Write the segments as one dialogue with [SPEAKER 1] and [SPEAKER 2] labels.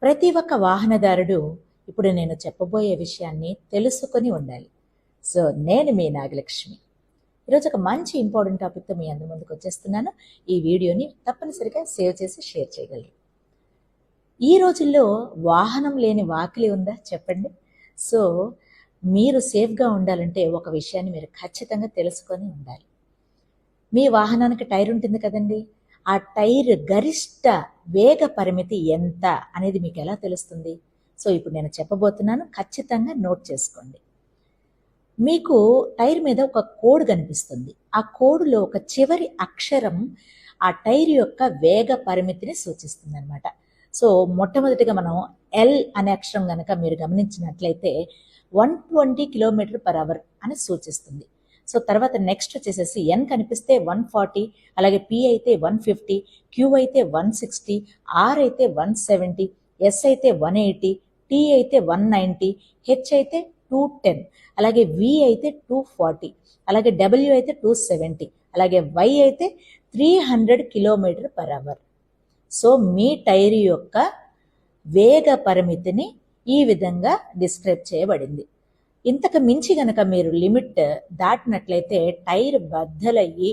[SPEAKER 1] ప్రతి ఒక్క వాహనదారుడు ఇప్పుడు నేను చెప్పబోయే విషయాన్ని తెలుసుకొని ఉండాలి. సో నేను మీ నాగలక్ష్మి. ఈరోజు ఒక మంచి ఇంపార్టెంట్ టాపిక్తో మీ అందరి ముందుకు వచ్చేస్తున్నాను. ఈ వీడియోని తప్పనిసరిగా సేవ్ చేసి షేర్ చేయగలరు. ఈ రోజుల్లో వాహనం లేని వాకిలి ఉందా చెప్పండి. సో మీరు సేఫ్గా ఉండాలంటే ఒక విషయాన్ని మీరు ఖచ్చితంగా తెలుసుకొని ఉండాలి. మీ వాహనానికి టైర్ ఉంటుంది కదండి, ఆ టైర్ గరిష్ట వేగ పరిమితి ఎంత అనేది మీకు ఎలా తెలుస్తుంది? సో ఇప్పుడు నేను చెప్పబోతున్నాను, ఖచ్చితంగా నోట్ చేసుకోండి. మీకు టైర్ మీద ఒక కోడ్ కనిపిస్తుంది. ఆ కోడ్లో ఒక చివరి అక్షరం ఆ టైర్ యొక్క వేగ పరిమితిని సూచిస్తుంది అనమాట. సో మొట్టమొదటిగా మనం ఎల్ అనే అక్షరం కనుక మీరు గమనించినట్లయితే 120 km/h అని సూచిస్తుంది. సో తర్వాత నెక్స్ట్ వచ్చేసేసి ఎన్ కనిపిస్తే 140, అలాగే పి అయితే 150, క్యూ అయితే 160, ఆర్ అయితే 170, ఎస్ అయితే 180, టీ అయితే 190, హెచ్ అయితే 210, అలాగే వి అయితే 240, అలాగే డబ్ల్యూ అయితే 270, అలాగే వై అయితే 300 km/h. సో మీ టైర్ యొక్క వేగ పరిమితిని ఈ విధంగా డిస్క్రైబ్ చేయబడింది. ఇంతకు మించి గనక మీరు లిమిట్ దాటినట్లయితే టైర్ బద్దలయ్యి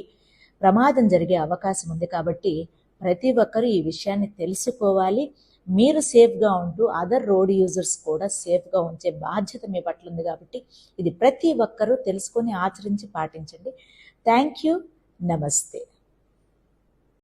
[SPEAKER 1] ప్రమాదం జరిగే అవకాశం ఉంది. కాబట్టి ప్రతి ఒక్కరూ ఈ విషయాన్ని తెలుసుకోవాలి. మీరు సేఫ్గా ఉంటూ అదర్ రోడ్ యూజర్స్ కూడా సేఫ్గా ఉంచే బాధ్యత మీ పట్ల ఉంది. కాబట్టి ఇది ప్రతి ఒక్కరూ తెలుసుకొని ఆచరించి పాటించండి. Thank you. నమస్తే.